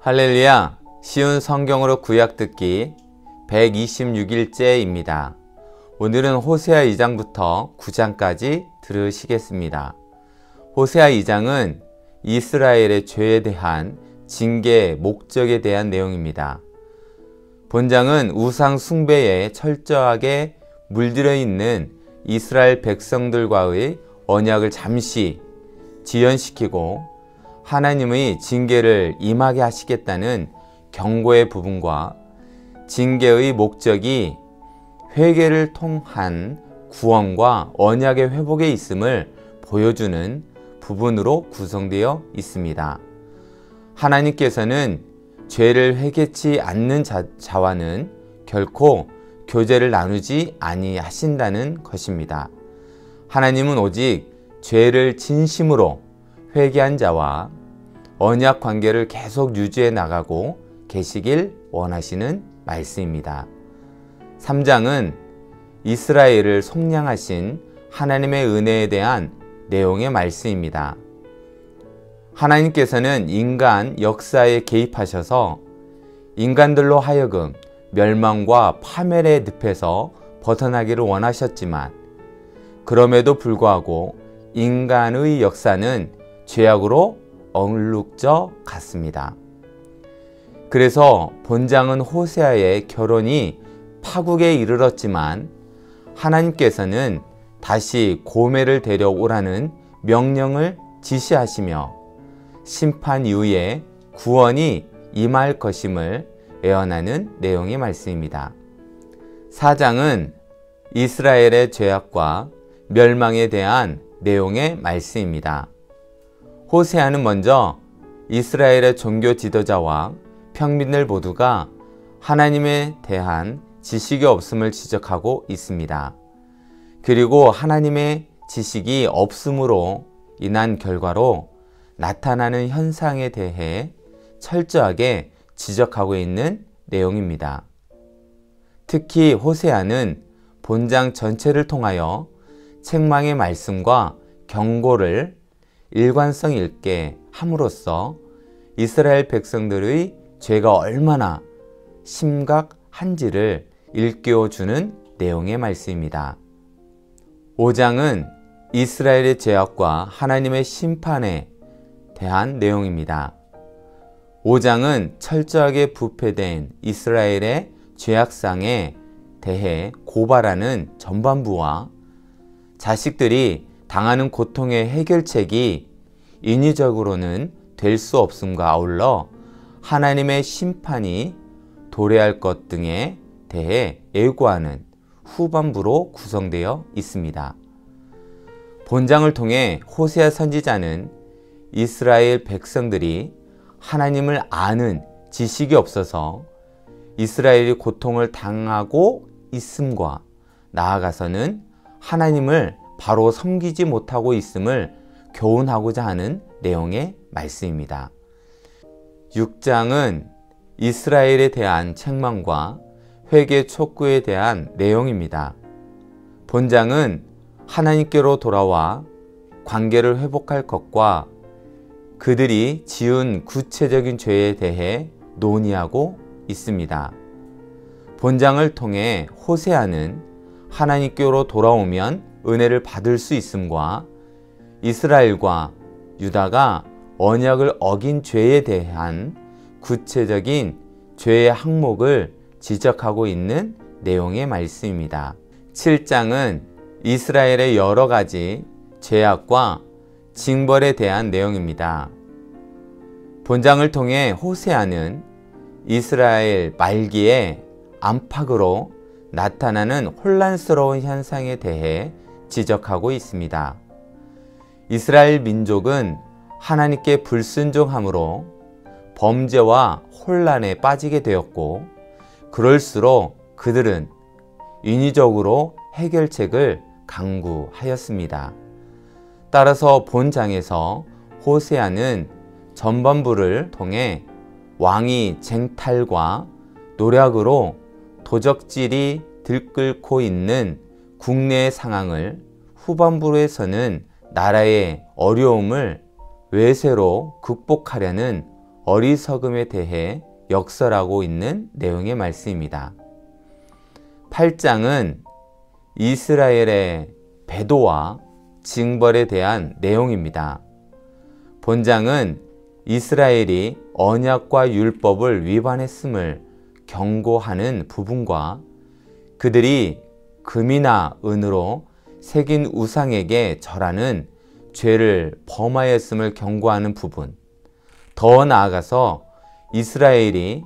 할렐루야! 쉬운 성경으로 구약 듣기 126일째입니다. 오늘은 호세아 2장부터 9장까지 들으시겠습니다. 호세아 2장은 이스라엘의 죄에 대한 징계 목적에 대한 내용입니다. 본장은 우상 숭배에 철저하게 물들어 있는 이스라엘 백성들과의 언약을 잠시 지연시키고 하나님의 징계를 임하게 하시겠다는 경고의 부분과 징계의 목적이 회개를 통한 구원과 언약의 회복에 있음을 보여주는 부분으로 구성되어 있습니다. 하나님께서는 죄를 회개치 않는 자와는 결코 교제를 나누지 아니하신다는 것입니다. 하나님은 오직 죄를 진심으로 회개한 자와 언약 관계를 계속 유지해 나가고 계시길 원하시는 말씀입니다. 3장은 이스라엘을 속량하신 하나님의 은혜에 대한 내용의 말씀입니다. 하나님께서는 인간 역사에 개입하셔서 인간들로 하여금 멸망과 파멸의 늪에서 벗어나기를 원하셨지만 그럼에도 불구하고 인간의 역사는 죄악으로 얼룩져 갔습니다. 그래서 본장은 호세아의 결혼이 파국에 이르렀지만 하나님께서는 다시 고멜을 데려오라는 명령을 지시하시며 심판 이후에 구원이 임할 것임을 예언하는 내용의 말씀입니다. 4장은 이스라엘의 죄악과 멸망에 대한 내용의 말씀입니다. 호세아는 먼저 이스라엘의 종교 지도자와 평민들 모두가 하나님에 대한 지식이 없음을 지적하고 있습니다. 그리고 하나님의 지식이 없음으로 인한 결과로 나타나는 현상에 대해 철저하게 지적하고 있는 내용입니다. 특히 호세아는 본장 전체를 통하여 책망의 말씀과 경고를 일관성 있게 함으로써 이스라엘 백성들의 죄가 얼마나 심각한지를 일깨워주는 내용의 말씀입니다. 5장은 이스라엘의 죄악과 하나님의 심판에 대한 내용입니다. 5장은 철저하게 부패된 이스라엘의 죄악상에 대해 고발하는 전반부와 자식들이 당하는 고통의 해결책이 인위적으로는 될 수 없음과 아울러 하나님의 심판이 도래할 것 등에 대해 예고하는 후반부로 구성되어 있습니다. 본장을 통해 호세아 선지자는 이스라엘 백성들이 하나님을 아는 지식이 없어서 이스라엘이 고통을 당하고 있음과 나아가서는 하나님을 바로 섬기지 못하고 있음을 교훈하고자 하는 내용의 말씀입니다. 6장은 이스라엘에 대한 책망과 회개 촉구에 대한 내용입니다. 본장은 하나님께로 돌아와 관계를 회복할 것과 그들이 지은 구체적인 죄에 대해 논의하고 있습니다. 본장을 통해 호세아는 하나님께로 돌아오면 은혜를 받을 수 있음과 이스라엘과 유다가 언약을 어긴 죄에 대한 구체적인 죄의 항목을 지적하고 있는 내용의 말씀입니다. 7장은 이스라엘의 여러 가지 죄악과 징벌에 대한 내용입니다. 본장을 통해 호세아는 이스라엘 말기의 안팎으로 나타나는 혼란스러운 현상에 대해 지적하고 있습니다. 이스라엘 민족은 하나님께 불순종함으로 범죄와 혼란에 빠지게 되었고 그럴수록 그들은 인위적으로 해결책을 강구하였습니다. 따라서 본장에서 호세아는 전반부를 통해 왕이 쟁탈과 노략으로 도적질이 들끓고 있는 국내의 상황을 후반부에서는 나라의 어려움을 외세로 극복하려는 어리석음에 대해 역설하고 있는 내용의 말씀입니다. 8장은 이스라엘의 배도와 징벌에 대한 내용입니다. 본장은 이스라엘이 언약과 율법을 위반했음을 경고하는 부분과 그들이 금이나 은으로 새긴 우상에게 절하는 죄를 범하였음을 경고하는 부분, 더 나아가서 이스라엘이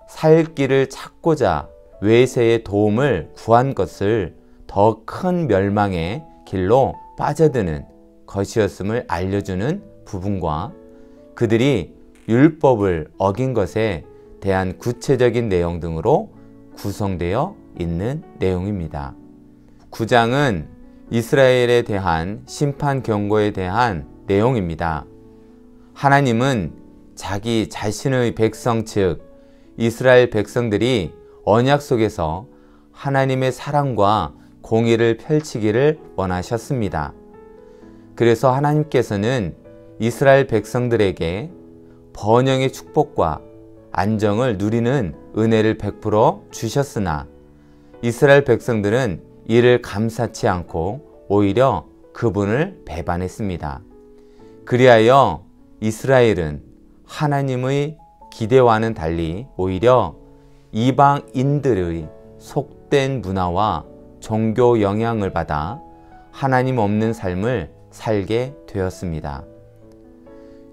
살 길을 찾고자 외세의 도움을 구한 것을 더 큰 멸망의 길로 빠져드는 것이었음을 알려주는 부분과 그들이 율법을 어긴 것에 대한 구체적인 내용 등으로 구성되어 있는 내용입니다. 9장은 이스라엘에 대한 심판 경고에 대한 내용입니다. 하나님은 자기 자신의 백성 즉 이스라엘 백성들이 언약 속에서 하나님의 사랑과 공의를 펼치기를 원하셨습니다. 그래서 하나님께서는 이스라엘 백성들에게 번영의 축복과 안정을 누리는 은혜를 베풀어 주셨으나 이스라엘 백성들은 이를 감사치 않고 오히려 그분을 배반했습니다. 그리하여 이스라엘은 하나님의 기대와는 달리 오히려 이방인들의 속된 문화와 종교 영향을 받아 하나님 없는 삶을 살게 되었습니다.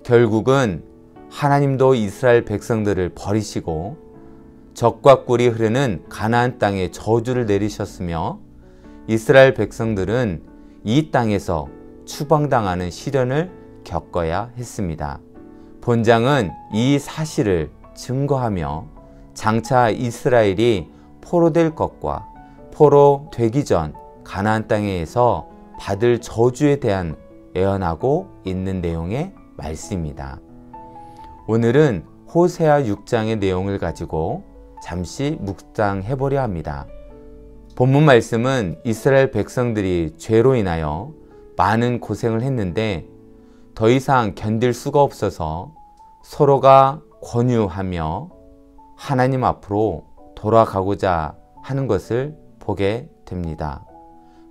결국은 하나님도 이스라엘 백성들을 버리시고 젖과 꿀이 흐르는 가나안 땅에 저주를 내리셨으며 이스라엘 백성들은 이 땅에서 추방당하는 시련을 겪어야 했습니다. 본장은 이 사실을 증거하며 장차 이스라엘이 포로될 것과 포로되기 전 가나안 땅에서 받을 저주에 대한 예언하고 있는 내용의 말씀입니다. 오늘은 호세아 6장의 내용을 가지고 잠시 묵상해 보려 합니다. 본문 말씀은 이스라엘 백성들이 죄로 인하여 많은 고생을 했는데 더 이상 견딜 수가 없어서 서로가 권유하며 하나님 앞으로 돌아가고자 하는 것을 보게 됩니다.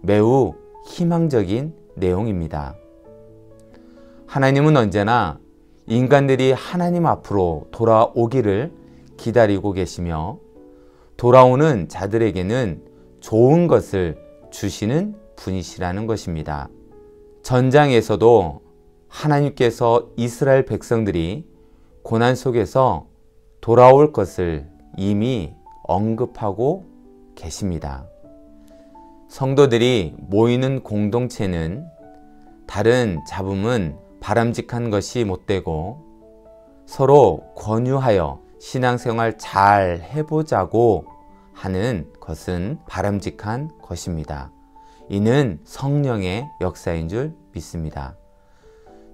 매우 희망적인 내용입니다. 하나님은 언제나 인간들이 하나님 앞으로 돌아오기를 기다리고 계시며 돌아오는 자들에게는 좋은 것을 주시는 분이시라는 것입니다. 전장에서도 하나님께서 이스라엘 백성들이 고난 속에서 돌아올 것을 이미 언급하고 계십니다. 성도들이 모이는 공동체는 다른 잡음은 바람직한 것이 못되고 서로 권유하여 신앙생활 잘 해보자고 하는 것은 바람직한 것입니다. 이는 성령의 역사인 줄 믿습니다.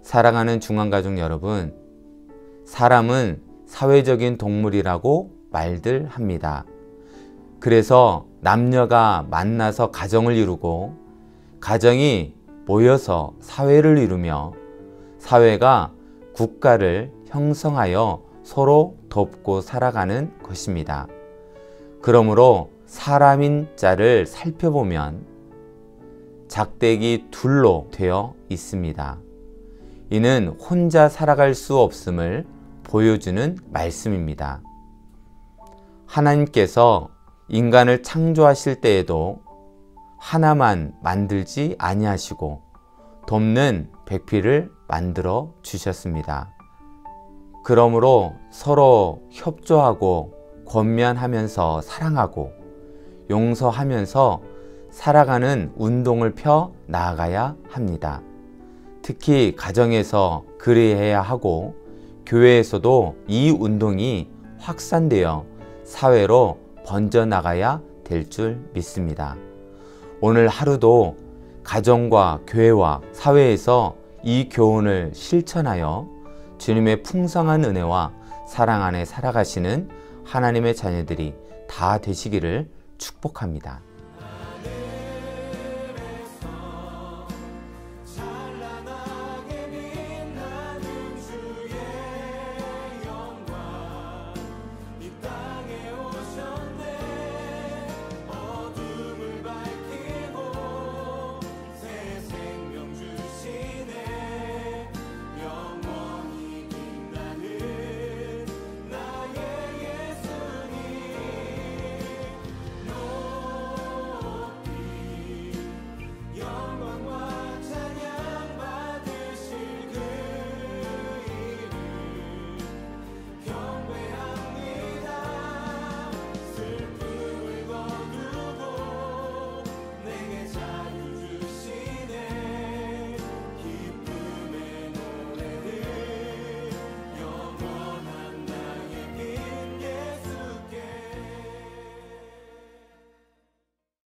사랑하는 중앙가족 여러분, 사람은 사회적인 동물이라고 말들 합니다. 그래서 남녀가 만나서 가정을 이루고 가정이 모여서 사회를 이루며 사회가 국가를 형성하여 서로 돕고 살아가는 것입니다. 그러므로 사람인 자를 살펴보면 작대기 둘로 되어 있습니다. 이는 혼자 살아갈 수 없음을 보여주는 말씀입니다. 하나님께서 인간을 창조하실 때에도 하나만 만들지 아니하시고 돕는 백필을 만들어 주셨습니다. 그러므로 서로 협조하고 권면하면서 사랑하고 용서하면서 살아가는 운동을 펴 나아가야 합니다. 특히 가정에서 그리해야 하고 교회에서도 이 운동이 확산되어 사회로 번져나가야 될 줄 믿습니다. 오늘 하루도 가정과 교회와 사회에서 이 교훈을 실천하여 주님의 풍성한 은혜와 사랑 안에 살아가시는 하나님의 자녀들이 다 되시기를 축복합니다.